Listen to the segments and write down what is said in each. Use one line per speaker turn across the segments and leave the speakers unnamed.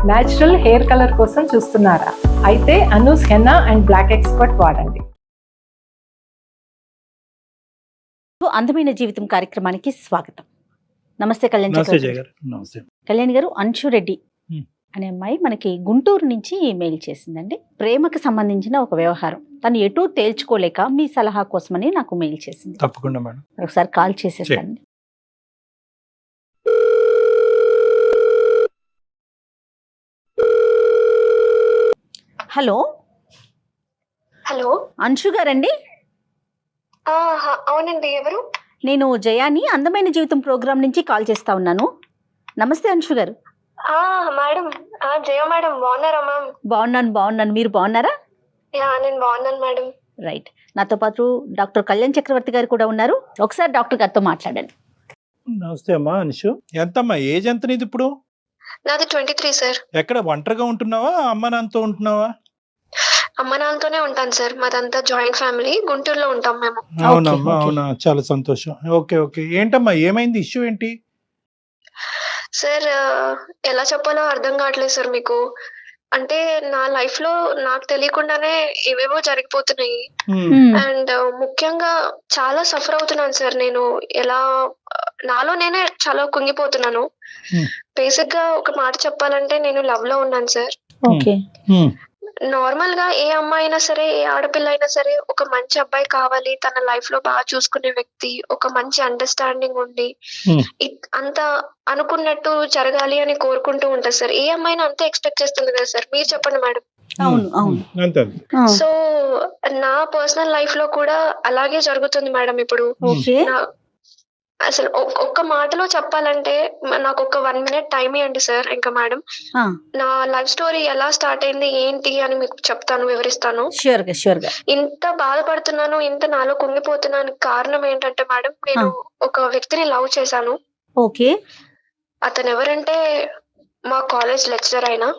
Natural hair colour కోసం చూస్తున్నారా? అయితే Anoos henna and black expert వాడండి.
అందమైన జీవితం కార్యక్రమానికి స్వాగతం. నమస్తే కళ్యాణ్ చక్రవర్తి. కళ్యాణ్ గారు, అంశు రెడ్డి అనే అమ్మాయి మనకి గుంటూరు నుంచి మెయిల్ చేసిందండి. ప్రేమకు సంబంధించిన ఒక వ్యవహారం, తను ఎటూ తేల్చుకోలేక మీ సలహా కోసమని నాకు మెయిల్ చేసింది.
తప్పకుండా మేడం,
ఒకసారి కాల్ చేసేస్తాను. హలో
హలో,
అంశు గారండి?
అవునండి. ఎవరు?
నేను జయాని, అందమైన జీవితం ప్రోగ్రాం నుంచి కాల్ చేస్తా ఉన్నాను. నమస్తే అంశు గారు.
మేడం, జయ మేడం, బాగున్నారా మ్యామ్?
బాగున్నాను. మీరు బాగున్నారా?
నేను బాగున్నాను మేడం.
రైట్. నాతో పాటు డాక్టర్ కళ్యాణ్ చక్రవర్తి గారు కూడా ఉన్నారు. ఒకసారి డాక్టర్ గారితో మాట్లాడండి.
నమస్తే అమ్మా. అనుషు, ఎంతమ్మా ఏజ్ ఎంత నీది ఇప్పుడు?
నాది 23 సార్.
ఎక్కడ ఒంటరిగా ఉంటున్నావా, అమ్మ నాన్నతో ఉంటున్నావా?
అమ్మ నాన్నతోనే ఉంటాను సార్. మాదంతా జాయింట్ ఫ్యామిలీ, గుంటూరులో ఉంటాం మేము.
అవునమ్మా, అవునా, చాలా సంతోషం. ఓకే ఓకే, ఏంటమ్మా ఏమైంది, ఇష్యూ ఏంటి?
సార్, ఎలా చెప్పాలో అర్థం కావట్లేదు సార్ మీకు. అంటే నా లైఫ్ లో నాకు తెలియకుండానే ఏవేవో జరిగిపోతున్నాయి. అండ్ ముఖ్యంగా చాలా సఫర్ అవుతున్నాను సార్. నేను ఎలా నాలో నేనే చాలా కుంగిపోతున్నాను. బేసిక్ గా ఒక మాట చెప్పాలంటే నేను లవ్ లో ఉన్నాను సార్.
ఓకే.
నార్మల్ గా ఏ అమ్మాయి అయినా సరే, ఏ ఆడపిల్ల అయినా సరే, ఒక మంచి అబ్బాయి కావాలి, తన లైఫ్ లో బాగా చూసుకునే వ్యక్తి, ఒక మంచి అండర్స్టాండింగ్ ఉండి అంత అనుకున్నట్టు జరగాలి అని కోరుకుంటూ ఉంటారు సార్. ఏ అమ్మాయిని అంతే ఎక్స్పెక్ట్ చేస్తుంది కదా సార్, మీరు చెప్పండి మేడం.
అవును.
సో నా పర్సనల్ లైఫ్ లో కూడా అలాగే జరుగుతుంది మేడం ఇప్పుడు. అసలు ఒక్క మాటలో చెప్పాలంటే, నాకు ఒక 1 minute టైం ఇవ్వండి సార్. ఇంకా మేడం, నా లైఫ్ స్టోరీ ఎలా స్టార్ట్ అయింది ఏంటి అని మీకు చెప్తాను, వివరిస్తాను. ఇంత బాధపడుతున్నాను, ఇంత నాలో కుంగిపోతున్నాను కారణం ఏంటంటే మేడం, నేను ఒక వ్యక్తిని లవ్ చేశాను.
ఓకే.
అతను ఎవరంటే మా కాలేజ్ లెక్చరర్ అయినా.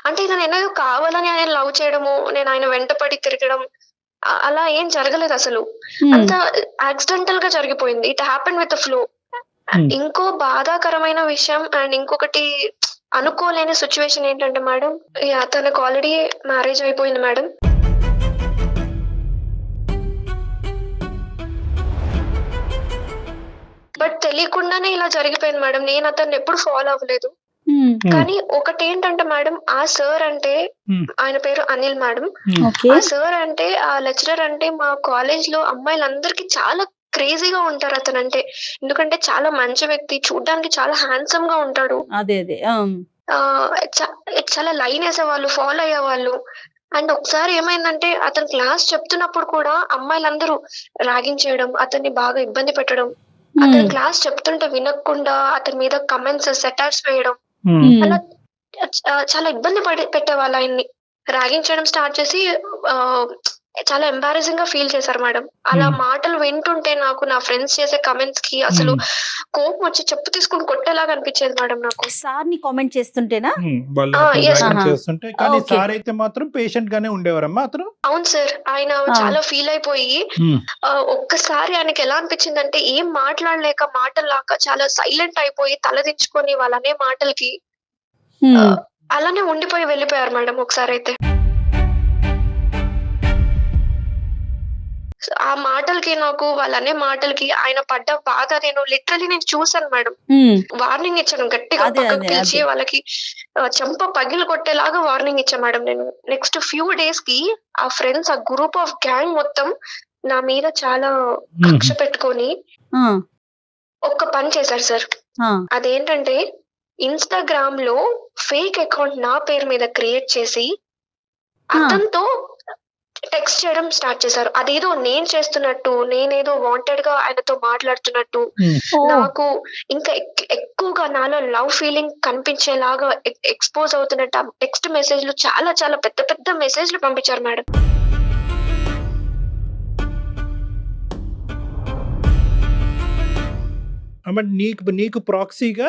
అంటే ఇది నేను కావాలని ఆయన లవ్ చేయడము, నేను ఆయన వెంటపడి తిరగడం అలా ఏం జరగలేదు అసలు. అంత యాక్సిడెంటల్ గా జరిగిపోయింది. It happen with flow. ఇంకో బాధాకరమైన విషయం అండ్ ఇంకొకటి అనుకోలేని సిచ్యువేషన్ ఏంటంటే మేడం, తనకు ఆల్రెడీ మ్యారేజ్ అయిపోయింది మేడం. బట్ తెలియకుండానే ఇలా జరిగిపోయింది మేడం. నేను అతన్ని ఎప్పుడు ఫాలో అవ్వలేదు. కానీ ఒకటి ఏంటంటే మేడం, ఆ సార్ అంటే, ఆయన పేరు అనిల్ మేడం. ఆ సార్ అంటే, ఆ లెక్చరర్ అంటే మా కాలేజ్ లో అమ్మాయిలందరికీ చాలా క్రేజీగా ఉంటారు అతనంటే. ఎందుకంటే చాలా మంచి వ్యక్తి, చూడ్డానికి చాలా హ్యాండ్సమ్ గా ఉంటాడు. చాలా లైన్ వేసేవాళ్ళు, ఫాలో అయ్యేవాళ్ళు. అండ్ ఒకసారి ఏమైందంటే, అతను క్లాస్ చెప్తున్నప్పుడు కూడా అమ్మాయిలందరూ ర్యాగింగ్ చేయడం, అతన్ని బాగా ఇబ్బంది పెట్టడం, అతను క్లాస్ చెప్తుంటే వినకుండా అతని మీద కమెంట్స్, సెటార్స్ వేయడం, అలా చాలా ఇబ్బంది పెట్టేవాళ్ళు. ఆయన్ని ర్యాగింగ్ చేయడం స్టార్ట్ చేసి చాలా ఎంబారసింగ్ గా ఫీల్ చేశారు మేడం. అలా మాటలు వింటుంటే నాకు నా ఫ్రెండ్స్ చేసే కమెంట్స్ కి అసలు కోపం వచ్చి చెప్పు తీసుకుని కొట్టేలాగా అనిపించేది మేడం నాకు.
సార్ ని కామెంట్ చేస్తుంటేనా?
సార్ అయితే మాత్రం పేషెంట్ గానే ఉండేవారమ్మా అతను.
అవును సార్. ఆయన చాలా ఫీల్ అయిపోయి ఒక్కసారి ఆయనకి ఎలా అనిపించిందంటే, ఏం మాట్లాడలేక మాటల్లాక చాలా సైలెంట్ అయిపోయి తలదించుకొని వాళ్ళనే మాటలకి అలానే ఉండిపోయి వెళ్ళిపోయారు మేడం ఒకసారి అయితే. ఆ మాటలకి, నాకు వాళ్ళనే మాటలకి ఆయన పడ్డ బాధ నేను లిటరలీ చూసాను మేడం. వార్నింగ్ ఇచ్చాను గట్టిగా, పక్కకు పిలిచి వాళ్ళకి చెంప పగిలి కొట్టేలాగా వార్నింగ్ ఇచ్చాను మేడం. నేను నెక్స్ట్ ఫ్యూ డేస్ కి ఆ ఫ్రెండ్స్, ఆ గ్రూప్ ఆఫ్ గ్యాంగ్ మొత్తం నా మీద చాలా కక్ష పెట్టుకొని ఒక్క పని చేశారు సార్. అదేంటంటే, ఇన్స్టాగ్రామ్ లో ఫేక్ అకౌంట్ నా పేరు మీద క్రియేట్ చేసి అతనితో టెక్స్ట్ చేయడం స్టార్ట్ చేశారు. అదేదో నేను చేస్తున్నట్టు, నేనేదో వాంటెడ్ గా ఆయనతో మాట్లాడుతున్నట్టు, నాకు ఇంకా ఎక్కువగా నాలో లవ్ ఫీలింగ్ కనిపించేలాగా ఎక్స్పోజ్ అవుతున్నట్టు టెక్స్ట్ మెసేజ్లు, చాలా చాలా పెద్ద పెద్ద మెసేజ్లు పంపించారు మేడం.
నీకు ప్రాక్సీగా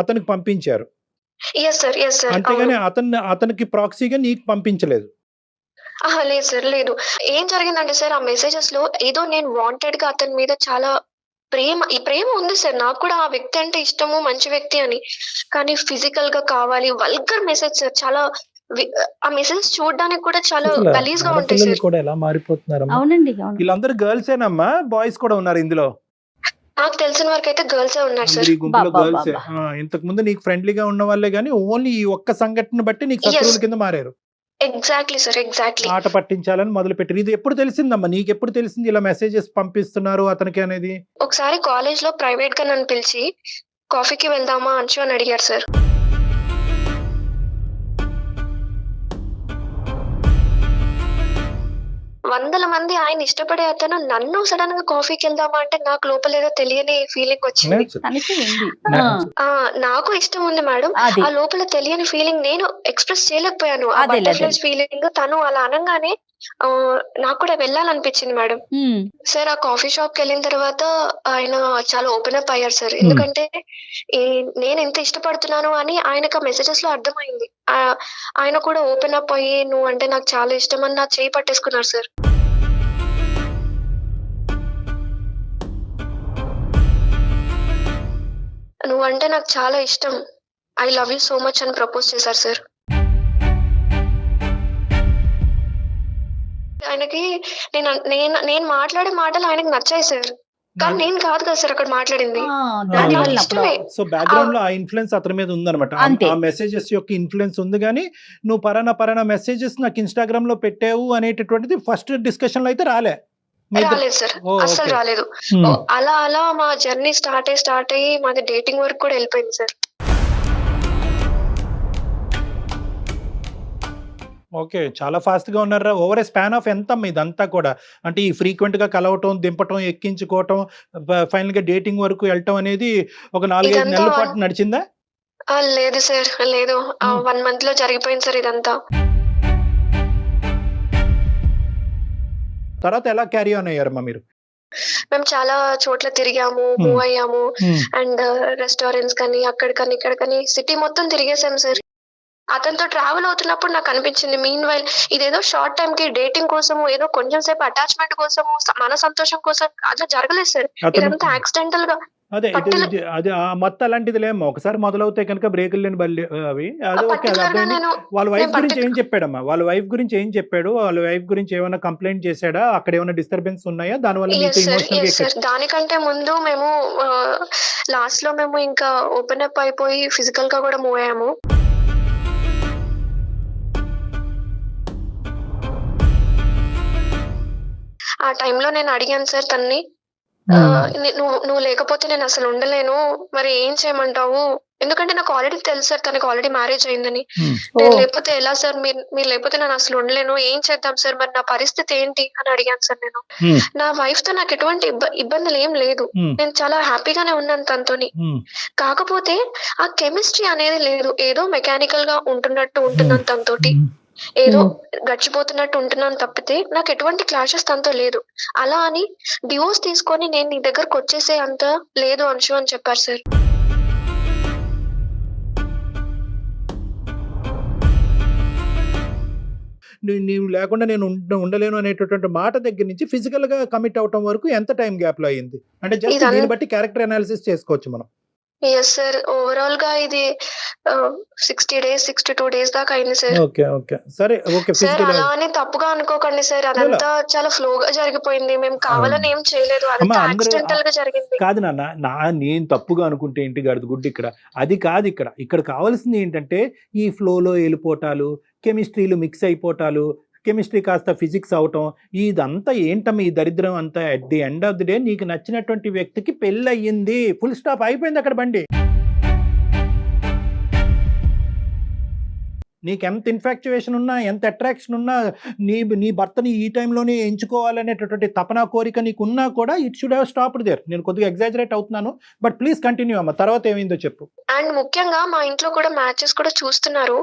అతనికి పంపించారు?
Yes sir, yes sir.
అంతేగాని అతనికి ప్రాక్సీగా నీకు పంపించలేదు?
లేదు సార్, లేదు. ఏం జరిగిందంటే సార్, ఆ మెసేజెస్ లో ఏదో నేను వాంటెడ్ గా అతని మీద చాలా ఈ ప్రేమ ఉంది సార్. నాకు కూడా ఆ వ్యక్తి అంటే ఇష్టము, మంచి వ్యక్తి అని. కానీ ఫిజికల్ గా కావాలి, వల్గర్ మెసేజ్ సార్. చాలా ఆ మెసేజ్ చూడడానికి కూడా చాలా
అసలు
గలీజ్ గా ఉంటాయి
ఆడపిల్లలు
సార్.
కూడా ఎలా మారిపోతున్నారమ్మా.
అవునండి, అవును.
వీళ్ళందరూ గర్ల్స్ ఏనమ్మా, బాయ్స్ కూడా ఉన్నారు ఇందులో?
నాకు తెలిసిన వరకు అయితే గర్ల్సే ఉన్నారు సార్.
అందరి గుంపులో
బాబా
గర్ల్స్.
బాబా.
ఇంతకు ముందు నీకు ఫ్రెండ్లీగా ఉన్న వాళ్ళే గానీ ఓన్లీ ఈ ఒక్క సంఘటన బట్టి నీకు శత్రువుల కింద మారారు.
Exactly sir, exactly.
ఆట పట్టించాలని మొదలు పెట్టారు. ఇది ఎప్పుడు తెలిసిందమ్మా నీకు? ఎప్పుడు తెలిసింది ఇలా మెసేజెస్ పంపిస్తున్నారు అతనికి అనేది?
ఒకసారి కాలేజ్ లో ప్రైవేట్ గా నన్ను పిలిచి కాఫీకి వెళ్దామా అంచు అని అడిగారు సార్. వందల మంది ఆయన ఇష్టపడే అతను నన్ను సడన్ గా కాఫీకి వెళ్దామా అంటే నాకు లోపల ఏదో తెలియని ఫీలింగ్ వచ్చింది.
తనకి ఉంది.
ఆ నాకు ఇష్టం ఉంది మేడం.
అది
ఆ లోపల తెలియని ఫీలింగ్ నేను ఎక్స్ప్రెస్ చేయలేకపోయాను. ఆ
అదేలే,
బటర్ఫ్లైస్ ఫీలింగ్ తను అలా అనగానే నాకు కూడా వెళ్ళాలనిపించింది మేడం. సార్ ఆ కాఫీ షాప్ కి వెళ్ళిన తర్వాత ఆయన చాలా ఓపెన్ అప్ అయ్యారు సార్. ఎందుకంటే నేను ఎంత ఇష్టపడుతున్నాను అని ఆయనకు ఆ మెసేజెస్ లో అర్థమైంది. ఆయన కూడా ఓపెన్ అప్ అయ్యి నువ్వు అంటే నాకు చాలా ఇష్టం అని నా చేయి పట్టేసుకున్నారు సార్. నువ్వంటే నాకు చాలా ఇష్టం, I love you so much అని ప్రపోజ్ చేశారు సార్. ఆయనకి నేను మాట్లాడే మాటలు ఆయనకి నచ్చాయి సార్. కానీ నేను కాదు కదా సార్ అక్కడ మాట్లాడింది.
దాని
నాకు
వల్ల
ఇష్టమే.
సో బ్యాక్గ్రౌండ్ లో ఆ ఇన్ఫ్లుయెన్స్ అతని మీద ఉందన్నమాట.
అంతే.
ఆ మెసేజెస్ యొక్క ఇన్ఫ్లుయెన్స్ ఉంది కానీ నువ్వు పరానా మెసేజెస్ నాకు ఇన్స్టాగ్రామ్ లో పెట్టావు అనేటటువంటిది ఫస్ట్ డిస్కషన్ లో అయితే రాలే.
రాలేదు సార్, అస్సలు రాలేదు. అలా అలా మా జర్నీ స్టార్ట్ అయ్యి మాది డేటింగ్ వరకు కూడా వెళ్ళిపోయింది సార్.
ఓకే, చాలా ఫాస్ట్ గా ఉన్నారా. ఓవర్ ఏ స్పాన్ ఆఫ్ ఎంత ఇదంతా కూడా? అంటే ఈ ఫ్రీక్వెంట్ గా కలవటం, దింపటం, ఎక్కించుకోవటం, ఫైనల్ గా డేటింగ్ వరకు వెళ్ళటం అనేది ఒక 4-5 నెలల పాటు నడిచిందా?
లేదు సార్, లేదు. 1 month లో జరిగిపోయింది సార్ ఇదంతా.
తర్వాత ఎలా క్యారీ ఆన్ అయ్యారమ్మా మీరు?
మేము చాలా చోట్ల తిరిగాము, మూవ్ అయ్యాము. అండ్ రెస్టారెంట్స్ కానీ అక్కడికని ఇక్కడికని సిటీ మొత్తం తిరిగేసాం సార్. అతనితో ట్రావెల్ అవుతున్నప్పుడు నాకు అనిపించింది మీన్ వైల్ ఇదేదో షార్ట్ టైం కి డేటింగ్ కోసము, ఏదో కొంచెం సేపు అటాచ్మెంట్ కోసము, మన సంతోషం కోసం అట్లా జరగలేదు సార్. ఇదంతా యాక్సిడెంటల్ గా.
అదే అది ఆ మొత్తం అలాంటిది లేమ్మా. ఒకసారి మొదలవుతాయి కనుక బ్రేకులు లేని బల్లి అవి. అది ఓకే, అది అర్థమైంది. వాళ్ళ వైఫ్ గురించి ఏం చెప్పాడమ్మా? వాళ్ళ వైఫ్ గురించి ఏం చెప్పాడు? వాళ్ళ వైఫ్ గురించి ఏమైనా కంప్లైంట్ చేశాడా? అక్కడ ఏమైనా డిస్టర్బెన్స్ ఉన్నాయా? దానివల్ల మీకు ఎమోషనల్
దానికంటే ముందు మేము లాస్ట్ లో మేము ఇంకా ఓపెన్ అప్ అయిపోయి ఫిజికల్ గా కూడా మూవ్ అయ్యాము. ఆ టైంలో నేను అడిగాను సార్ తన్ని, నువ్వు లేకపోతే నేను అసలు ఉండలేను, మరి ఏం చేయమంటావు? ఎందుకంటే నాకు ఆల్రెడీ తెలుసు సార్ తనకు ఆల్రెడీ మ్యారేజ్ అయిందని. నేను లేకపోతే ఎలా సార్, మీరు లేకపోతే నేను అసలు ఉండలేను, ఏం చేద్దాం సార్, మరి నా పరిస్థితి ఏంటి అని అడిగాను సార్ నేను. నా వైఫ్ తో నాకు ఎటువంటి ఇబ్బందులు ఏం లేదు, నేను చాలా హ్యాపీగానే ఉన్నాను తనతోని. కాకపోతే ఆ కెమిస్ట్రీ అనేది లేదు, ఏదో మెకానికల్ గా ఉంటున్నాను తనతోటి, ఏదో గడిచిపోతున్నట్టు ఉంటున్నాను తప్పితే నాకు ఎటువంటి క్లాషెస్ తనతో లేదు. అలా అని డివోర్స్ తీసుకొని నేను నీ దగ్గరకు వచ్చేసే అంత లేదు అంశు అని చెప్పారు సార్.
నీవు లేకుండా నేను ఉండలేను అనేటటువంటి మాట దగ్గర నుంచి ఫిజికల్ గా కమిట్ అవటం వరకు ఎంత టైం గ్యాప్ లో అయింది? అంటే జస్ట్ దీన్ని బట్టి క్యారెక్టర్ అనాలిసిస్ చేసుకోవచ్చు మనం.
ఎస్ సార్, ఓవరాల్ గా ఇది 60 days 62 days దాకా అయింది సార్.
ఓకే ఓకే, సరే ఓకే.
సార్ అలా అని తప్పుగా అనుకోకండి సార్, అదంతా చాలా ఫ్లో గా జరిగిపోయింది. మేము కావాలని ఏం చేయలేదు, అదంతా యాక్సిడెంటల్ గా జరిగింది.
కాదు నాన్న, నేను తప్పుగా అనుకుంటే ఏంటి గడుగుడ్డు ఇక్కడ? అది కాదు, ఇక్కడ కావాల్సింది ఏంటంటే ఈ ఫ్లోలో వెళ్ళిపోవటాలు, కెమిస్ట్రీలు మిక్స్ అయిపోవటాలు, కెమిస్ట్రీ కాస్త ఫిజిక్స్ అవటం, ఇదంతా ఏంటమ్మా ఈ దరిద్రం అంతా? At the end of the day నీకు నచ్చినటువంటి వ్యక్తికి పెళ్ళి అయ్యింది, ఫుల్ స్టాప్, అయిపోయింది అక్కడ బండి. నీకు ఎంత ఇన్ఫాక్చువేషన్ ఉన్నా, ఎంత అట్రాక్షన్ ఉన్నా, నీ భర్తని ఈ టైంలోనే ఎంచుకోవాలనేటటువంటి తపన కోరిక నీకు ఉన్నా కూడా it should have stopped there. నేను కొద్దిగా ఎగ్జాజరేట్ అవుతున్నాను, బట్ ప్లీజ్ కంటిన్యూ అమ్మా. తర్వాత ఏమైందో చెప్పు.
అండ్ ముఖ్యంగా మా ఇంట్లో కూడా మ్యాచెస్ కూడా చూస్తున్నారు,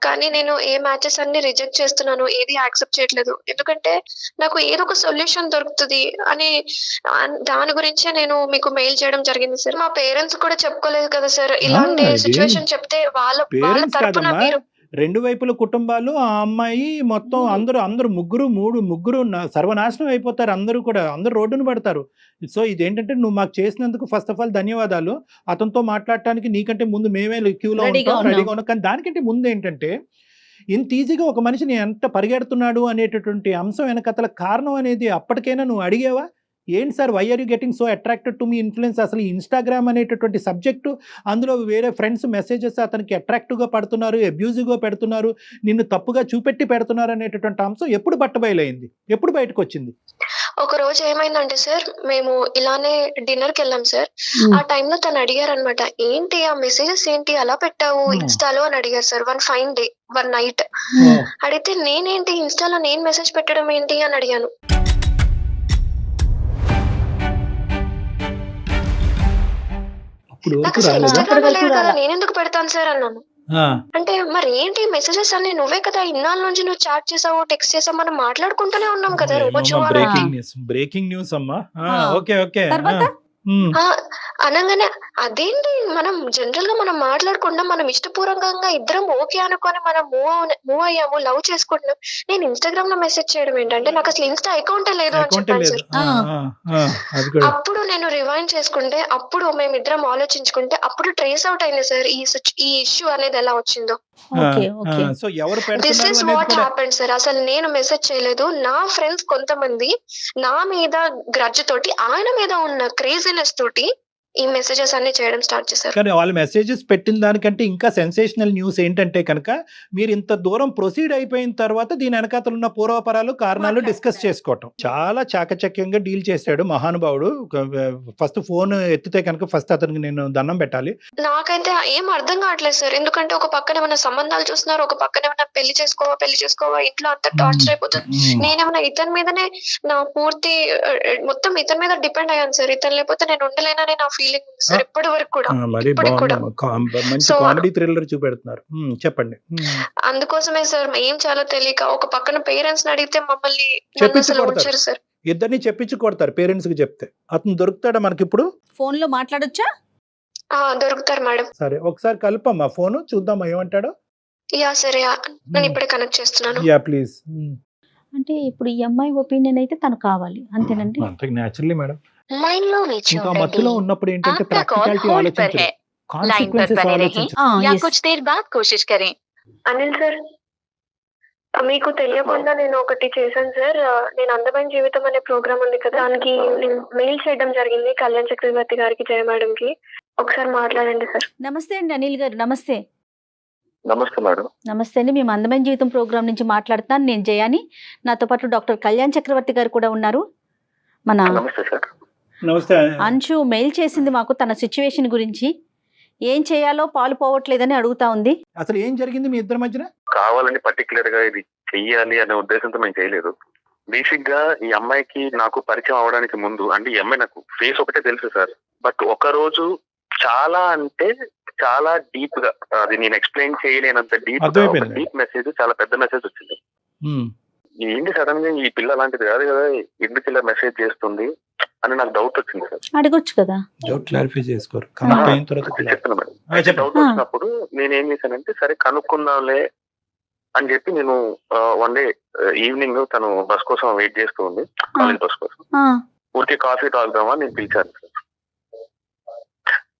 కానీ నేను ఏ మ్యాచెస్ అన్ని రిజెక్ట్ చేస్తున్నాను, ఏది యాక్సెప్ట్ చేయట్లేదు. ఎందుకంటే నాకు ఏదో ఒక సొల్యూషన్ దొరుకుతుంది అని దాని గురించే నేను మీకు మెయిల్ చేయడం జరిగింది సార్. మా పేరెంట్స్ కూడా చెప్పుకోలేదు కదా సార్, ఇలాంటి సిచ్యువేషన్ చెప్తే వాళ్ళ తరపున మీరు
రెండు వైపుల కుటుంబాలు ఆ అమ్మాయి మొత్తం అందరూ ముగ్గురు సర్వనాశనం అయిపోతారు. అందరూ రోడ్డును పడతారు. సో ఇదేంటంటే నువ్వు మాకు చేసినందుకు ఫస్ట్ ఆఫ్ ఆల్ ధన్యవాదాలు. అతనితో మాట్లాడటానికి నీకంటే ముందు మేమే క్యూలో
రెడీగా
ఉంటాం,
ఉన్నాం.
రెడీగా ఉన్నాం. కానీ దానికంటే ముందు ఏంటంటే ఇంత ఈజీగా ఒక మనిషిని ఎంత పరిగెడుతున్నాడు అనేటటువంటి అంశం వెనకతల కారణం అనేది అప్పటికైనా నువ్వు అడిగేవా? ఏంటి sir, why are you getting so attracted to me influence? అసలు ఈ ఇన్స్టాగ్రామ్ అనేటటువంటి సబ్జెక్టు, అందులో వేరే ఫ్రెండ్స్ మెసేజెస్ అతనికి అట్రాక్టివ్గా పడుతున్నారు, అబ్యూజివ్గా పెడుతున్నారు, నిన్ను తప్పుగా చూపెట్టి పెడుతున్నారు అనేటటువంటి అంశం ఎప్పుడు బట్టబయలైంది, ఎప్పుడు బయటకు వచ్చింది?
ఒక రోజు ఏమైందంటే సార్, మేము ఇలానే డిన్నర్ కి వెళ్ళాం సార్. ఆ టైంలో తను అడిగారు అనమాట, ఏంటి ఆ మెసేజెస్ ఏంటి అలా పెట్టావు ఇన్స్టాలో అని అడిగారు sir. One fine day, one night అడిగితే నేనేంటి ఇన్స్టాలో నేను మెసేజ్ పెట్టడం ఏంటి అని అడిగాను.
అప్పుడు
నాకు
వరకు
అసలు
రాలేదా?
ఇన్స్టాగ్రామ్
అప్పటి వరకు
లేదు కదా,
రాలా.
నేను ఎందుకు పెడతాను సార్ అన్నాను.
ఆ,
అంటే మరి ఏంటి మెసేజెస్ అన్ని నువ్వే కదా ఇన్నాళ్ళ నుంచి నువ్వు చాట్ చేసావు, టెక్స్ట్ చేసావు, మనం మాట్లాడుకుంటూనే ఉన్నాం కదా రోజు అలా.
బ్రేకింగ్ న్యూస్ అమ్మా.
ఆ.
Okay okay.
తర్వాత?
అనగానే అదేంటి, మనం జనరల్ గా మనం మాట్లాడకుండా మనం ఇష్టపూర్వకంగా ఇద్దరం ఓకే అనుకొని మనం మూవ్ అయ్యాము, లవ్ చేసుకుంటున్నాం. నేను ఇన్స్టాగ్రామ్ లో మెసేజ్ చేయడం ఏంటంటే, నాకు అసలు ఇన్స్టా అకౌంటే లేదు అని
అకౌంటే
చెప్పాను
లేదు.
సార్.
అది కూడా.
అప్పుడు నేను రివైండ్ చేసుకుంటే, అప్పుడు మేమిద్దరం ఆలోచించుకుంటే, అప్పుడు ట్రేస్ అవుట్ అయింది సార్ ఈ ఇష్యూ అనేది ఎలా వచ్చిందో.
Okay okay.
సో ఎవరు
దిస్
పెడుతున్నారు
ఇస్
అనేది
వాట్
కూడా.
Happened sir. అసలు నేను మెసేజ్ చేయలేదు. నా ఫ్రెండ్స్ కొంతమంది నా మీద గ్రడ్జ్ తోటి, ఆయన మీద ఉన్న క్రేజీనెస్ తోటి ఈ మెసేజెస్ అన్ని చేయడం స్టార్ట్ చేశారు.
కానీ వాళ్ళు మెసేజెస్ పెట్టిన దానికంటే ఇంకా సెన్సేషనల్ న్యూస్ ఏంటంటే కనుక, మీరు ఇంత దూరం ప్రొసీడ్ అయిపోయిన తర్వాత దీని వెనకాతలు ఉన్న పూర్వపరాలు కారణాలు డిస్కస్ చేసుకోవటం. చాలా చాకచక్యంగా డీల్ చేశాడు మహానుభావుడు. ఫస్ట్ ఫోన్ ఎత్తితే కనుక ఫస్ట్ అతనికి నేను దండం పెట్టాలి.
నాకైతే ఏం అర్థం కావట్లేదు సార్. ఎందుకంటే ఒక పక్కన ఏమైనా సంబంధాలు చూస్తున్నారు, ఒక పక్కన ఏమైనా పెళ్లి చేసుకోవా, ఇంట్లో అంతా టార్చర్ అయిపోతుంది. నేనేమన్నా ఇతని మీదనే నా పూర్తి మొత్తం ఇతని మీద డిపెండ్ అయ్యాను సార్. ఇతను లేకపోతే నేను ఉండలేనని నా ఫీలింగ్ ఉంది సార్ ఇప్పటి వరకు కూడా.
మరి
ఇప్పటికి కూడా.
మంచి
So,
కామెడీ థ్రిల్లర్ చూపెడుతున్నారు. చెప్పండి.
అందుకోసమే సార్ ఏం చేయాలో తెలియక, ఒక పక్కన పేరెంట్స్ అడిగితే మమ్మల్ని నన్ను
చెప్పించి
అసలు
కొడతారు.
ఉంచారు సార్.
ఇద్దరిని చెప్పించి కొడతారు పేరెంట్స్ కి చెప్తే. అతను దొరుకుతాడా మనకి ఇప్పుడు?
ఫోన్ లో మాట్లాడొచ్చా?
దొరుకుతారు మేడం.
సరే ఒకసారి కలుపమ్మా ఫోను, చూద్దాం ఏమంటాడో.
యా సరే, నేను ఇప్పుడే కనెక్ట్ చేస్తున్నాను.
Yeah please.
అంటే ఇప్పుడు ఈ అమ్మాయి ఒపీనియన్ అయితే తను కావాలి అంతేనండి.
అంతకు న్యాచురల్లీ మేడం.
लाइन लो बीच
ఇంకా మధ్యలో ఉన్నప్పుడు ఏంటంటే
आपका कॉल
ప్రాక్టికాలిటీ
होल्ड पर
ఆలోచించరు,
है, लाइन पर
కాన్సిక్వెన్సెస్
बने रहें
ఆలోచించరు.
या
yes.
कुछ देर बाद कोशिश करें।
అనిల్ సార్, మీకు తెలియకుండా నేను ఒకటి చేశాను సార్. నేను అందమైన జీవితం అనే ప్రోగ్రామ్ ఉంది కదా, దానికి నేను మెయిల్ చేయడం జరిగింది కళ్యాణ్ చక్రవర్తి గారికి, జయ మేడం కి. ఒకసారి మాట్లాడండి సార్.
నమస్తే అండి అనిల్ గారు. నమస్తే.
నమస్తే మేడం.
నమస్తే అండి. మేము అందమైన జీవితం ప్రోగ్రామ్ నుంచి మాట్లాడుతున్నాను. నేను జయాని. నాతో పాటు డాక్టర్ కళ్యాణ్ చక్రవర్తి గారు కూడా ఉన్నారు. మన
నమస్తే సార్.
నమస్తే.
అంశు మెయిల్ చేసింది మాకు తన సిచ్యువేషన్ గురించి. ఏం చేయాలో పాలు పోవట్లేదని అడుగుతా ఉంది.
అసలు ఏం జరిగింది మీ ఇద్దరి మధ్యన?
కావాలని పర్టికులర్ గా ఇది చెయ్యాలి అనే ఉద్దేశంతో మేము చేయలేదు. బేసిక్ గా ఈ అమ్మాయికి నాకు పరిచయం అవడానికి ముందు, అంటే ఈ అమ్మాయి నాకు ఫేస్ ఒకటే తెలుసు సార్. బట్ ఒక రోజు చాలా అంటే చాలా డీప్ గా, అది నేను ఎక్స్ప్లెయిన్ చేయలేనంత డీప్ మెసేజ్, చాలా పెద్ద మెసేజ్ వచ్చింది. ఏంటి సడన్ గా ఈ పిల్ల అలాంటిది కాదు కదా, ఎందుకు ఇలా మెసేజ్ చేస్తుంది అని నాకు డౌట్ వచ్చింది సార్.
అడగొచ్చు కదా.
డౌట్ క్లారిఫై చేసుకోరు. కనెక్ట్ అయిన తర్వాత
చెప్తున్నా మేడం. డౌట్ వచ్చినప్పుడు నేను ఏం చేశానంటే, సరే కనుక్కుందాంలే అని చెప్పి నేను వన్ డే ఈవినింగ్ తను బస్ కోసం వెయిట్ చేస్తూ ఉంది, కాలేజ్ బస్ కోసం. ఊరికే కాఫీ తాగుదామా నేను పిలిచాను సార్.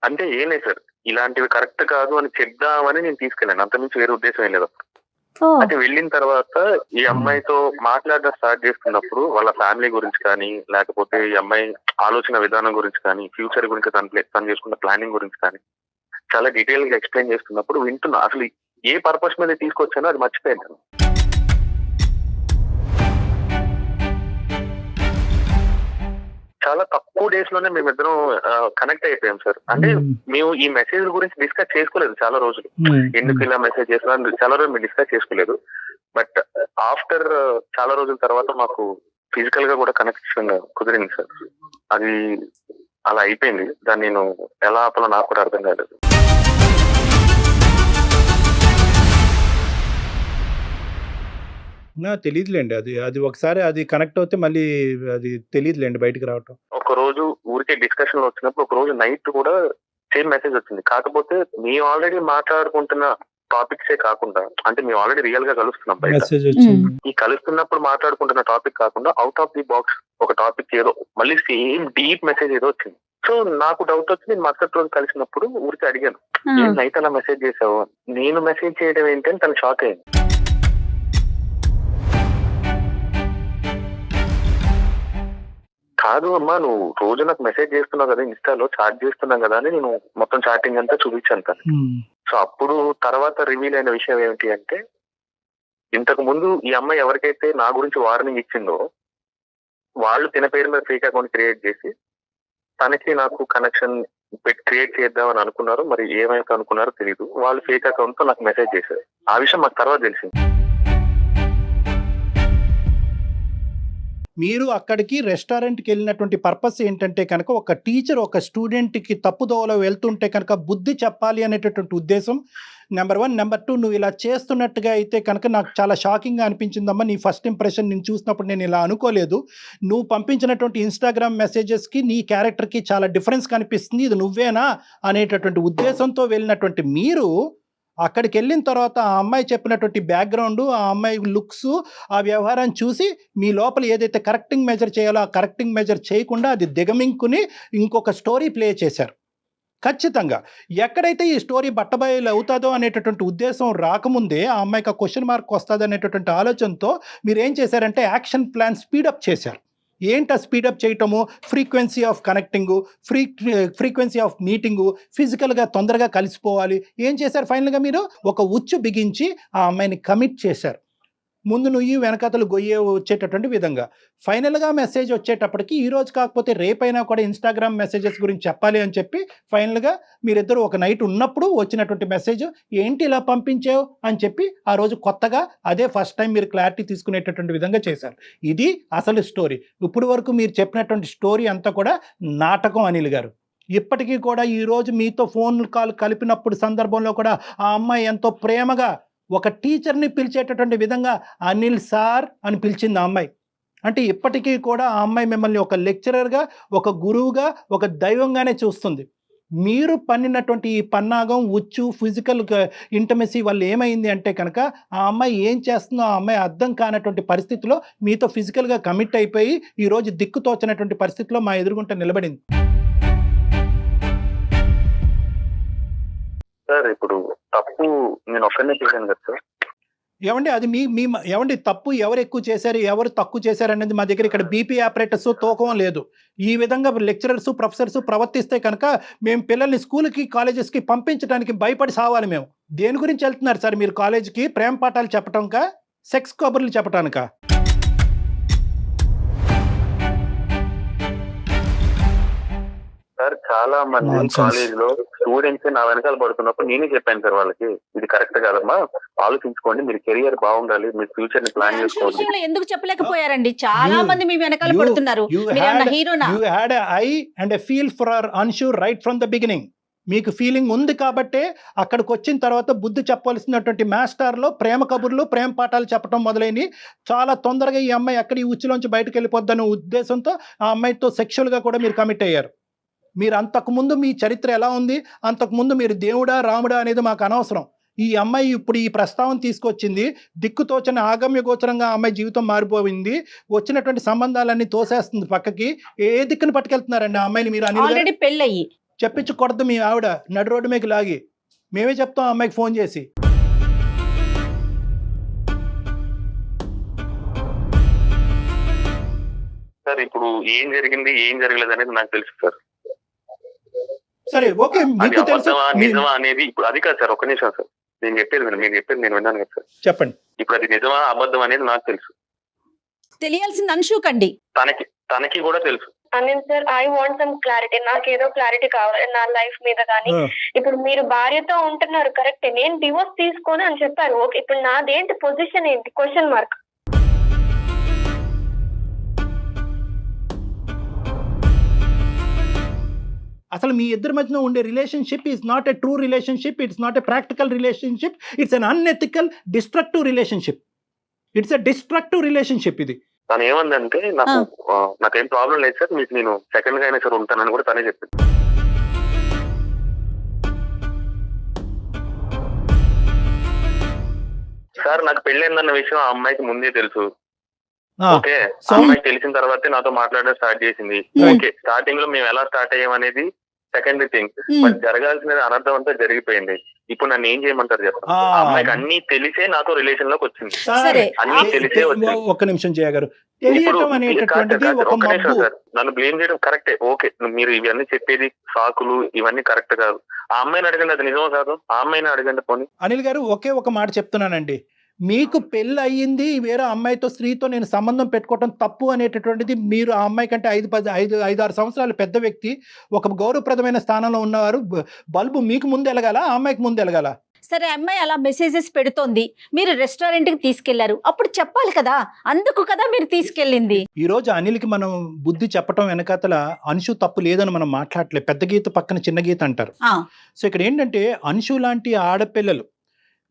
అంటే ఏం లేదు సార్, ఇలాంటివి కరెక్ట్ కాదు అని చెప్దామని నేను తీసుకెళ్ళాను, అంతకుమించి వేరే ఉద్దేశం ఏం లేదు. అయితే వెళ్ళిన తర్వాత ఈ అమ్మాయితో మాట్లాడడం స్టార్ట్ చేస్తున్నప్పుడు వాళ్ళ ఫ్యామిలీ గురించి కానీ, లేకపోతే ఈ అమ్మాయి ఆలోచన విధానం గురించి కానీ, ఫ్యూచర్ గురించి తను చేసుకున్న ప్లానింగ్ గురించి కానీ చాలా డీటెయిల్ గా ఎక్స్ప్లెయిన్ చేస్తున్నప్పుడు వింటున్నా. అసలు ఏ పర్పస్ మీద తీసుకొచ్చానో అది మర్చిపోయాను. చాలా తక్కువ డేస్ లోనే మేమిద్దరం కనెక్ట్ అయిపోయాం సార్. అంటే మేము ఈ మెసేజ్ గురించి డిస్కస్ చేసుకోలేదు చాలా రోజులు, ఎందుకు ఇలా మెసేజ్ చేస్తున్నా చాలా రోజులు మేము డిస్కస్ చేసుకోలేదు. బట్ ఆఫ్టర్ చాలా రోజుల తర్వాత మాకు ఫిజికల్ గా కూడా కనెక్షన్ కుదిరింది సార్. అది అలా అయిపోయింది. దాన్ని నేను ఎలా ఆపాలో నాకు కూడా అర్థం కాలేదు.
తెలియదులేండి, అది ఒకసారి అది కనెక్ట్ అవుతే మళ్ళీ అది తెలియదులేండి బయటకు రావటం.
ఒక రోజు ఊరికే డిస్కషన్ లో వచ్చినప్పుడు ఒక రోజు నైట్ కూడా సేమ్ మెసేజ్ వచ్చింది. కాకపోతే మేము ఆల్రెడీ మాట్లాడుకుంటున్న టాపిక్సే కాకుండా, అంటే మేము ఆల్రెడీ రియల్ గా కలుస్తున్నాం బయట,
మెసేజ్ వచ్చింది.
ఈ కలుస్తున్నప్పుడు మాట్లాడుకుంటున్న టాపిక్ కాకుండా అవుట్ ఆఫ్ ది బాక్స్ ఒక టాపిక్ ఏదో మళ్ళీ సేమ్ డీప్ మెసేజ్ ఏదో వచ్చింది. సో నాకు డౌట్ వచ్చి నేను మరుసటి రోజు కలిసినప్పుడు ఊరికి అడిగాను, నైట్ అలా మెసేజ్ చేసావు, నేను మెసేజ్ చేయడం ఏంటని తను షాక్ అయింది. కాదు అమ్మా, నువ్వు రోజు నాకు మెసేజ్ చేస్తున్నావు కదా, ఇన్స్టాలో చాట్ చేస్తున్నాం కదా అని నేను మొత్తం చాటింగ్ అంతా చూపించాను తను. సో అప్పుడు తర్వాత రివీల్ అయిన విషయం ఏమిటి అంటే, ఇంతకు ముందు ఈ అమ్మాయి ఎవరికైతే నా గురించి వార్నింగ్ ఇచ్చిందో వాళ్ళు తిన పేరు మీద ఫేక్ అకౌంట్ క్రియేట్ చేసి తనకి నాకు కనెక్షన్ క్రియేట్ చేద్దామని అనుకున్నారు. మరి ఏమైతే అనుకున్నారో తెలియదు, వాళ్ళు ఫేక్ అకౌంట్ తో నాకు మెసేజ్ చేశారు. ఆ విషయం మాకు తర్వాత తెలిసింది.
మీరు అక్కడికి రెస్టారెంట్కి వెళ్ళినటువంటి పర్పస్ ఏంటంటే కనుక, ఒక టీచర్ ఒక స్టూడెంట్కి తప్పుదోవలో వెళ్తుంటే కనుక బుద్ధి చెప్పాలి అనేటటువంటి ఉద్దేశం నెంబర్ 1. నెంబర్ 2, నువ్వు ఇలా చేస్తున్నట్టుగా అయితే కనుక నాకు చాలా షాకింగ్గా అనిపించిందమ్మా. నీ ఫస్ట్ ఇంప్రెషన్ నేను చూసినప్పుడు నేను ఇలా అనుకోలేదు. నువ్వు పంపించినటువంటి ఇన్స్టాగ్రామ్ మెసేజెస్కి నీ క్యారెక్టర్కి చాలా డిఫరెన్స్ కనిపిస్తుంది, ఇది నువ్వేనా అనేటటువంటి ఉద్దేశంతో వెళ్ళినటువంటి మీరు అక్కడికి వెళ్ళిన తర్వాత ఆ అమ్మాయి చెప్పినటువంటి బ్యాక్గ్రౌండ్, ఆ అమ్మాయి లుక్స్, ఆ వ్యవహారాన్ని చూసి మీ లోపల ఏదైతే కరెక్టింగ్ మెజర్ చేయాలో ఆ కరెక్టింగ్ మెజర్ చేయకుండా అది దిగమింకుని ఇంకొక స్టోరీ ప్లే చేశారు. ఖచ్చితంగా ఎక్కడైతే ఈ స్టోరీ బట్టబయలు అవుతుందో అనేటటువంటి ఉద్దేశం రాకముందే ఆ అమ్మాయికి ఆ క్వశ్చన్ మార్క్ వస్తుంది అనేటటువంటి ఆలోచనతో మీరు ఏం చేశారంటే యాక్షన్ ప్లాన్ స్పీడప్ చేశారు. ఏంటి స్పీడప్ చేయటము? Frequency of connecting, frequency of meeting, ఫిజికల్గా తొందరగా కలిసిపోవాలి. ఏం చేశారు? ఫైనల్గా మీరు ఒక ఉచ్చు బిగించి ఆ అమ్మాయిని కమిట్ చేశారు. ముందు నువ్వు వెనకాతలు గొయ్యే వచ్చేటటువంటి విధంగా. ఫైనల్గా మెసేజ్ వచ్చేటప్పటికి ఈరోజు కాకపోతే రేపైనా కూడా ఇన్స్టాగ్రామ్ మెసేజెస్ గురించి చెప్పాలి అని చెప్పి ఫైనల్గా మీరిద్దరు ఒక నైట్ ఉన్నప్పుడు వచ్చినటువంటి మెసేజ్, ఏంటి ఇలా పంపించావు అని చెప్పి ఆ రోజు కొత్తగా అదే ఫస్ట్ టైం మీరు క్లారిటీ తీసుకునేటటువంటి విధంగా చేశారు. ఇది అసలు స్టోరీ. ఇప్పుడు వరకు మీరు చెప్పినటువంటి స్టోరీ అంతా కూడా నాటకం అనిల్ గారు. ఇప్పటికీ కూడా ఈరోజు మీతో ఫోన్ కాల్ కలిపినప్పుడు సందర్భంలో కూడా ఆ అమ్మాయి ఎంతో ప్రేమగా ఒక టీచర్ని పిలిచేటటువంటి విధంగా అనిల్ సార్ అని పిలిచింది ఆ అమ్మాయి. అంటే ఇప్పటికీ కూడా ఆ అమ్మాయి మిమ్మల్ని ఒక లెక్చరర్గా, ఒక గురువుగా, ఒక దైవంగానే చూస్తుంది. మీరు పన్నినటువంటి ఈ పన్నాగం, ఉచ్చు, ఫిజికల్ ఇంటమసీ వల్ల ఏమైంది అంటే కనుక ఆ అమ్మాయి ఏం చేస్తుందో ఆ అమ్మాయి అర్థం కానటువంటి పరిస్థితిలో మీతో ఫిజికల్గా కమిట్ అయిపోయి ఈరోజు దిక్కుతోచినటువంటి పరిస్థితిలో మా ఎదురుగుంట నిలబడింది.
సార్ ఇప్పుడు తప్పు నేను ఒక్కనే చేశాను కదా సార్.
ఏమండి అది మీ ఏమండి తప్పు ఎవరు ఎక్కువ చేశారు, ఎవరు తక్కువ చేశారు అనేది మా దగ్గర ఇక్కడ బీపీ ఆపరేటర్స్ తూకం లేదు. ఈ విధంగా లెక్చరర్స్, ప్రొఫెసర్స్ ప్రవర్తిస్తే కనుక మేము పిల్లల్ని స్కూల్కి, కాలేజెస్కి పంపించడానికి భయపడి సావాలి. మేము దేని గురించి వెళ్తున్నారు సార్ మీరు కాలేజీకి? ప్రేమ పాఠాలు చెప్పటానికా, సెక్స్ కబుర్లు చెప్పటానికా?
సార్ చాలా మంది కాలేజ్ లో స్టూడెంట్స్ నా వెనకాల పడుతున్నప్పుడు నేనే చెప్పాను సార్ వాళ్ళకి, ఇది కరెక్ట్ కాదమ్మా, ఆలోచించుకోండి, మీరు కెరియర్ బాగుండాలి, మీరు ఫ్యూచర్ ని ప్లాన్ చేసుకోండి.
ఎందుకు చెప్పలేకపోయారండి? చాలా మంది మీ వెనకాల పడుతున్నారు. హీరోనా?
You had an eye and a feel for Anshu right from the beginning. మీకు ఫీలింగ్ ఉంది కాబట్టే అక్కడికి వచ్చిన తర్వాత బుద్ధి చెప్పవలసినటువంటి మాస్టర్లో ప్రేమ కబుర్లు, ప్రేమ పాఠాలు చెప్పడం మొదలైనవి. చాలా తొందరగా ఈ అమ్మాయి అక్కడ ఈ ఉచ్చులోంచి బయటకు వెళ్ళిపోద్దనే ఉద్దేశంతో ఆ అమ్మాయితో సెక్షువల్గా కూడా మీరు కమిట్ అయ్యారు. మీరు అంతకుముందు మీ చరిత్ర ఎలా ఉంది, అంతకుముందు మీరు దేవుడా రాముడా అనేది మాకు అనవసరం. ఈ అమ్మాయి ఇప్పుడు ఈ ప్రస్తావన తీసుకొచ్చింది, దిక్కుతోచని ఆగమ్య గోచరంగా ఆ అమ్మాయి జీవితం మారిపోయింది, వచ్చినటువంటి సంబంధాలన్నీ తోసేస్తుంది పక్కకి. ఏ దిక్కుని పట్టుకెళ్తున్నారండి ఆ అమ్మాయిని మీరు?
ఆల్రెడీ పెళ్ళయి
చెప్పించకూడదు మీ ఆవిడ నడు రోడ్డు మీకు లాగి. మేమే చెప్తాం ఆ అమ్మాయికి ఫోన్ చేసి.
సార్ ఇప్పుడు ఏం జరిగింది ఏం జరగలేదు అనేది నాకు తెలుసు సార్.
సరే ఓకే, మీకు తెలుసు
నిజమా అనేది ఇప్పుడు అది కాదు సార్. ఒక్క నిమిషం సార్, నేను చెప్పేది మీరు చెప్పేది నేను విన్నాను కదా సార్.
చెప్పండి.
ఇప్పుడు అది నిజమా అబద్ధం అనేది నాకు తెలుసు.
తెలియాల్సింది అంశు కండి,
తనకి కూడా తెలుసు.
Anil sir, I want some clarity. నాకు ఏదో క్లారిటీ కావాలి నా లైఫ్ మీద. కానీ ఇప్పుడు మీరు భార్యతో ఉంటున్నారు కరెక్ట్, నేను డివోర్స్ తీసుకోను అని చెప్పారు. ఓకే, ఇప్పుడు నాదేంటి పొజిషన్ ఏంటి? Question mark.
అసలు మీ ఇద్దరి మధ్యన ఉండే relationship is not a true relationship, it's not a practical relationship, it's an unethical destructive relationship. It's a destructive relationship ఇది.
తను ఏమందంటే నాకేం ప్రాబ్లం లేదు సార్, మీకు నేను సెకండ్ గా అయినా సార్ ఉంటానని కూడా తనే చెప్పింది. సార్ నాకు పెళ్ళైందన్న విషయం ఆ అమ్మాయికి ముందే తెలుసు.
ఆ,
ఓకే, ఆ
సో
అమ్మాయికి తెలిసిన తర్వాతే నాతో మాట్లాడడం స్టార్ట్ చేసింది. ఓకే, స్టార్టింగ్ లో మేము ఎలా స్టార్ట్ అయ్యాం అనేది సెకండరీ థింగ్. బట్ జరగాల్సిన అనర్థం అంతా జరిగిపోయింది. ఇప్పుడు నన్ను ఏం చేయమంటారు చెప్పండి?
ఆ,
ఆ అమ్మాయికి అన్ని తెలిసే నాతో రిలేషన్ లోకి వచ్చింది.
సార్,
సరే.
అన్ని తెలిసే వచ్చింది.
ఒక్క నిమిషం జయ గారు,
ఇప్పుడు
తెలియటం అనేటటువంటిది ఒక
ఒక్క నిమిషం
మబ్బు.
సార్, నన్ను బ్లేమ్ చేయడం కరెక్టే. ఓకే, మీరు ఇవన్నీ చెప్పేది సాకులు ఇవన్నీ కరెక్ట్ కాదు. ఆ అమ్మాయిని అడగండి, అది నిజమో కాదు. ఆ అమ్మాయిని అడగండి పోనీ.
అనిల్ గారు, ఒకే ఒక మాట చెప్తున్నానండి, మీకు పెళ్ళి అయ్యింది, వేరే అమ్మాయితో స్త్రీతో నేను సంబంధం పెట్టుకోవటం తప్పు అనేటటువంటిది మీరు ఆ అమ్మాయి కంటే 5-6 సంవత్సరాలు పెద్ద వ్యక్తి, ఒక గౌరవప్రదమైన స్థానంలో ఉన్నవారు, బల్బు మీకు ముందు ఎలగాల, ఆ అమ్మాయికి ముందు ఎలగాల?
సరే, అమ్మాయి అలా మెసేజెస్ పెడుతోంది, మీరు రెస్టారెంట్కి తీసుకెళ్లారు, అప్పుడు చెప్పాలి కదా, అందుకు కదా మీరు తీసుకెళ్ళింది.
ఈ రోజు అనిల్కి మనం బుద్ధి చెప్పటం వెనకాతల అంశు తప్పు లేదని మనం మాట్లాడలేదు. పెద్ద గీత పక్కన చిన్న గీత అంటారు. సో ఇక్కడ ఏంటంటే అంశు లాంటి ఆడపిల్లలు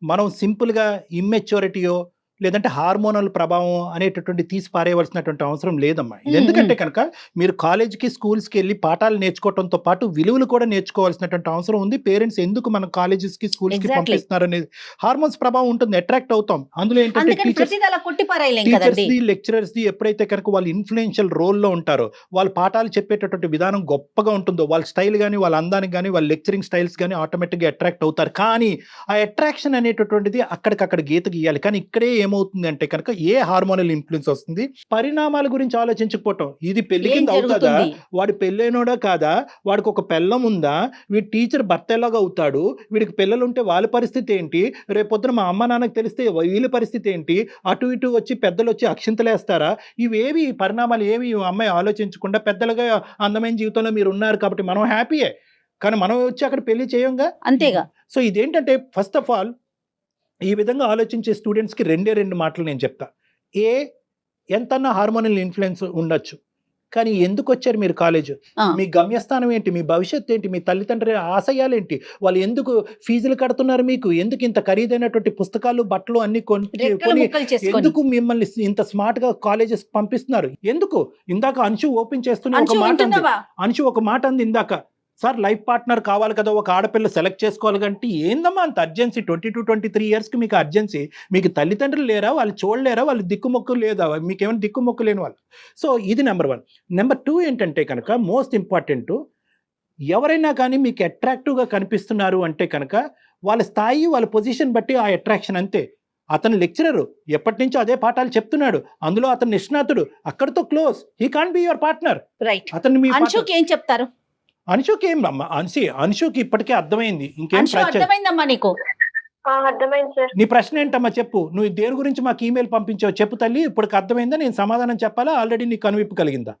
మనం సింపుల్గా ఇమ్మెచ్యూరిటీయో లేదంటే హార్మోనల్ ప్రభావం అనేటటువంటి తీసి పారేయవలసినటువంటి అవసరం లేదమ్మా. ఇది ఎందుకంటే కనుక మీరు కాలేజ్కి స్కూల్స్కి వెళ్ళి పాఠాలు నేర్చుకోవడంతో పాటు విలువలు కూడా నేర్చుకోవాల్సినటువంటి అవసరం ఉంది. పేరెంట్స్ ఎందుకు మన కాలేజెస్కి స్కూల్స్కి పంపిస్తున్నారు అనేది హార్మోన్స్ ప్రభావం ఉంటుంది, అట్రాక్ట్ అవుతాం. అందులో ఏంటంటే టీచర్స్ది లెక్చరర్స్ది ఎప్పుడైతే కనుక వాళ్ళు ఇన్ఫ్లుయెన్షియల్ రోల్లో ఉంటారో, వాళ్ళు పాఠాలు చెప్పేటటువంటి విధానం గొప్పగా ఉంటుందో, వాళ్ళ స్టైల్ కానీ వాళ్ళ అందానికి కానీ వాళ్ళ లెక్చరింగ్ స్టైల్స్ కానీ ఆటోమేటిక్గా అట్రాక్ట్ అవుతారు. కానీ ఆ అట్రాక్షన్ అనేటటువంటిది అక్కడికక్కడ గీత గీయాలి. కానీ ఇక్కడే ఏమవుతుంది అంటే కనుక ఏ హార్మోనల్ ఇన్ఫ్లుయెన్స్ వస్తుంది, పరిణామాల గురించి ఆలోచించకపోవటం. ఇది పెళ్లి కింద అవుతుందా, వాడు పెళ్ళైనోడా కాదా, వాడికి ఒక పెళ్ళం ఉందా, వీడి టీచర్ భర్త ఎలాగా అవుతాడు, వీడికి పిల్లలు ఉంటే వాళ్ళ పరిస్థితి ఏంటి, రేపొద్దున మా అమ్మ నాన్నకు తెలిస్తే వీళ్ళ పరిస్థితి ఏంటి, అటు ఇటు వచ్చి పెద్దలు వచ్చి అక్షింతలేస్తారా, ఇవేవి పరిణామాలు ఏవి అమ్మాయి ఆలోచించకుండా పెద్దలుగా అందమైన జీవితంలో మీరు ఉన్నారు కాబట్టి మనం హ్యాపీయే, కానీ మనం వచ్చి అక్కడ పెళ్లి చేయంగా,
అంతేగా.
సో ఇదేంటంటే ఫస్ట్ ఆఫ్ ఆల్ ఈ విధంగా ఆలోచించే స్టూడెంట్స్కి రెండు మాటలు నేను చెప్తా. ఎంతన్నా హార్మోనల్ ఇన్ఫ్లుయెన్స్ ఉండొచ్చు, కానీ ఎందుకు వచ్చారు మీరు కాలేజ్, మీ గమ్యస్థానం ఏంటి, మీ భవిష్యత్తు ఏంటి, మీ తల్లిదండ్రుల ఆశయాలు ఏంటి, వాళ్ళు ఎందుకు ఫీజులు కడుతున్నారు, మీకు ఎందుకు ఇంత ఖరీదైనటువంటి పుస్తకాలు బట్టలు అన్ని కొని ఎందుకు మిమ్మల్ని ఇంత స్మార్ట్ గా కాలేజెస్ పంపిస్తున్నారు, ఎందుకు? ఇందాక అంశు ఓపెన్ చేస్తున్న ఒక మాట అంది, అంశు ఒక మాట అంది ఇందాక, సార్ లైఫ్ పార్ట్నర్ కావాలి కదా, ఒక ఆడపిల్ల సెలెక్ట్ చేసుకోవాలి కంటే ఏందమ్మా అంత అర్జెన్సీ, 22-23 ఇయర్స్కి మీకు అర్జెన్సీ, మీకు తల్లిదండ్రులు లేరా, వాళ్ళు చూడలేరా, వాళ్ళు దిక్కుమొక్కు లేదా, మీకేమైనా దిక్కుమొక్కు లేని వాళ్ళు. సో ఇది నెంబర్ 1. నెంబర్ 2 ఏంటంటే కనుక మోస్ట్ ఇంపార్టెంట్, ఎవరైనా కానీ మీకు అట్రాక్టివ్గా కనిపిస్తున్నారు అంటే కనుక వాళ్ళ స్థాయి వాళ్ళ పొజిషన్ బట్టి ఆ అట్రాక్షన్ అంతే. అతను లెక్చరరు, ఎప్పటి నుంచో అదే పాఠాలు చెప్తున్నాడు, అందులో అతను నిష్ణాతుడు, అక్కడితో close, he can't be your partner.
Right.
అతను మీ
అంశుకి ఏం చెప్తారు?
అంశుకి ఏం అమ్మా, అంశుకి ఇప్పటికే అర్థమైంది, ఇంకేం
అర్థమైందమ్మా నీకు?
అర్థమైంది సార్.
నీ ప్రశ్న ఏంటమ్మా చెప్పు, నువ్వు దేని గురించి మాకు ఈమెయిల్ పంపించావు చెప్పు తల్లి, ఇప్పటికి అర్థమైందా, నేను సమాధానం చెప్పాలా, ఆల్రెడీ నీకు కనువిప్పు కలిగిందా?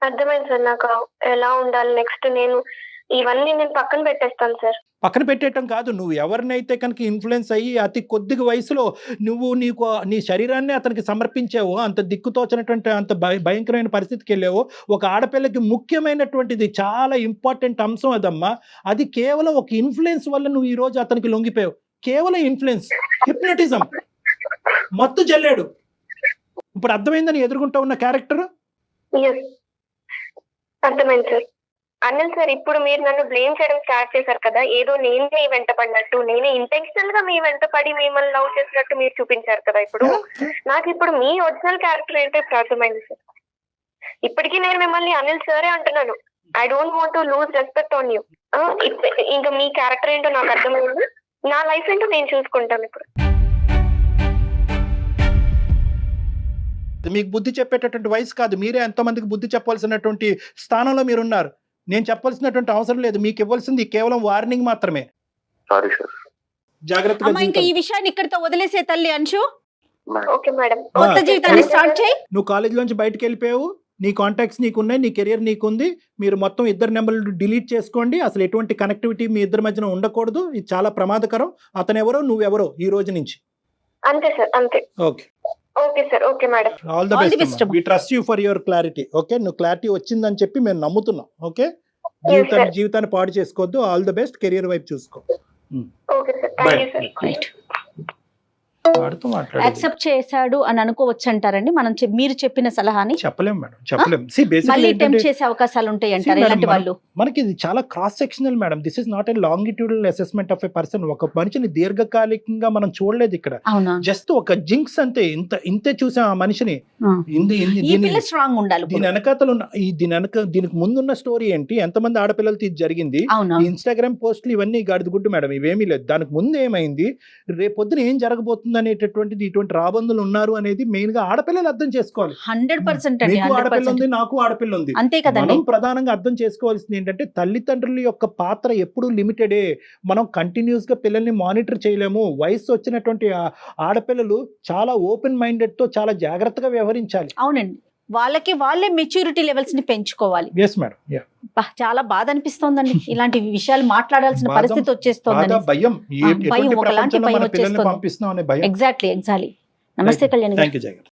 అర్థమైంది సార్, నాకు ఎలా ఉండాలి నెక్స్ట్, నేను ఇవన్నీ నేను పక్కన పెట్టేస్తాను సార్.
పక్కన పెట్టేయటం కాదు, నువ్వు ఎవరినైతే కనుక ఇన్ఫ్లుయెన్స్ అయ్యి అతి కొద్దిగా వయసులో నువ్వు నీ శరీరాన్ని అతనికి సమర్పించావో, అంత దిక్కుతోచినటువంటి అంత భయంకరమైన పరిస్థితికి వెళ్ళావో, ఒక ఆడపిల్లకి ముఖ్యమైనటువంటిది చాలా ఇంపార్టెంట్ అంశం అదమ్మా, అది కేవలం ఒక ఇన్ఫ్లుయెన్స్ వల్ల నువ్వు ఈ రోజు అతనికి లొంగిపోయావు. కేవలం ఇన్ఫ్లుయెన్స్, హిప్నటిజం, మత్తు జల్లాడు. ఇప్పుడు అర్థమైందని ఎదుర్కొంటా ఉన్న క్యారెక్టర్
అర్థమైంది సార్. అనిల్ సార్, ఇప్పుడు మీరు నన్ను బ్లేమ్ చేయడం స్టార్ట్ చేశారు కదా, ఏదో నేనే వెంట పడినట్టు, నేనే ఇంటెన్షనల్ గా మీ వెంట పడి మిమ్మల్ని లవ్ చేసినట్టు మీరు చూపించారు కదా. ఇప్పుడు నాకు ఇప్పుడు మీ ఒరిజినల్ క్యారెక్టర్ ఏంటో ఇప్పుడు అర్థమైంది సార్. ఇప్పటికీ నేను మిమ్మల్ని అనిల్ సరే అంటున్నాను. I don't want to lose respect on you. ఇంకా మీ క్యారెక్టర్ ఏంటో నాకు అర్థమైంది, నా లైఫ్ ఏంటో నేను చూసుకుంటాను ఇప్పుడు.
మీకు బుద్ధి చెప్పేటటువంటి వయసు కాదు, మీరే ఎంతో మందికి బుద్ధి చెప్పాల్సినటువంటి స్థానంలో మీరున్నారు. నేను చెప్పాల్సినటువంటి అవసరం లేదు, మీకు ఇవ్వాల్సింది కేవలం వార్నింగ్ మాత్రమే.
సారీ సార్,
జాగ్రత్తగా.
ఇంకా ఈ విషయాన్ని ఇక్కడితో వదిలేసే తల్లి అంశు,
ఓకే మేడం,
కొత్త జీవితాన్ని స్టార్ట్ చేయి.
నువ్వు కాలేజ్ లోంచి బయటకు వెళ్ళిపోయావు, నీ కాంటాక్ట్స్ నీకున్నాయి, నీ కెరియర్ నీకుంది, మీరు మొత్తం 2 నెంబర్లు డిలీట్ చేసుకోండి. అసలు ఎటువంటి కనెక్టివిటీ మీ ఇద్దరి మధ్యన ఉండకూడదు, ఇది చాలా ప్రమాదకరం. అతను ఎవరో నువ్వెవరో ఈ రోజు నుంచి.
అంతే సార్, అంతే.
Okay
okay sir, okay madam.
All the best. We trust you for your clarity. Okay, నువ్వు క్లారిటీ వచ్చిందని చెప్పి మేము నమ్ముతున్నాం. ఓకే, జీవితాన్ని పాడు చేసుకోవద్దు. ఆల్ ది బెస్ట్, కెరియర్ వైపు చూసుకో.
Okay sir, thank you sir.
వాడితో మాట్లాడాలి.
యాక్సెప్ట్ చేశాడు అని అనుకోవచ్చు అంటారండి మనం మీరు చెప్పిన సలహాని?
చెప్పలేం మేడం, చెప్పలేం. See, basically
మళ్ళీ
ఏంటంటే-
టెంప్ట్ చేసే అవకాశాలు ఉంటాయి అంటారు
See,
ఇలాంటి
madam,
వాళ్ళు?
మనకి ఇది చాలా cross sectional madam. This is not a longitudinal assessment of a person. ఒక మనిషిని దీర్ఘకాలికంగా మనం చూడలేదు ఇక్కడ.
అవునా?
జస్ట్ ఒక జింక్స్ అంతే, ఇంతే చూసాం ఆ మనిషిని.
ఈ పిల్ల స్ట్రాంగ్ ఉండాలి.
దీని వెనకాతలు ఉన్న దీనికి ముందున్న స్టోరీ ఏంటి, ఎంతమంది ఆడపిల్లలతో ఇది జరిగింది,
అవునా?
ఇన్స్టాగ్రామ్ పోస్టులు ఇవన్నీ గాడిదగుడ్డు మేడం, ఇవేమీ లేదు. దానికి ముందు ఏమైంది, రేపొద్దున ఏం జరగబోతుంది అనేటటువంటిది, ఇటువంటి రాబందులు ఉన్నారు అనేది మెయిన్ గా ఆడపిల్లలు అర్థం చేసుకోవాలి.
100% అండి,
నీకు ఆడపిల్ల
100%.
ఉంది, నాకు ఆడపిల్ల ఉంది.
అంతే కదండి.
మనం ప్రధానంగా అర్థం చేసుకోవాల్సింది ఏంటంటే తల్లిదండ్రుల యొక్క పాత్ర ఎప్పుడు లిమిటెడే. మనం కంటిన్యూస్ గా పిల్లల్ని మానిటర్ చేయలేము. వయసు వచ్చినటువంటి ఆడపిల్లలు చాలా ఓపెన్ మైండెడ్ తో చాలా జాగ్రత్తగా వ్యవహరించాలి.
అవునండి, వాళ్ళే మెచ్యూరిటీ లెవెల్స్ ని పెంచుకోవాలి.
Yes madam.
చాలా బాధ అనిపిస్తోందండి ఇలాంటి విషయాలు మాట్లాడాల్సిన
బాధ-
పరిస్థితి వచ్చేస్తోంది.
భయం,
భయం, ఒకలాంటి భయం
పిల్లల్ని
వచ్చేస్తుంది.
పంపిస్తున్నాం అనే భయం.
ఎగ్జాక్ట్లీ. నమస్తే కళ్యాణ్ గారు.
థ్యాంక్ యూ జయ గారు.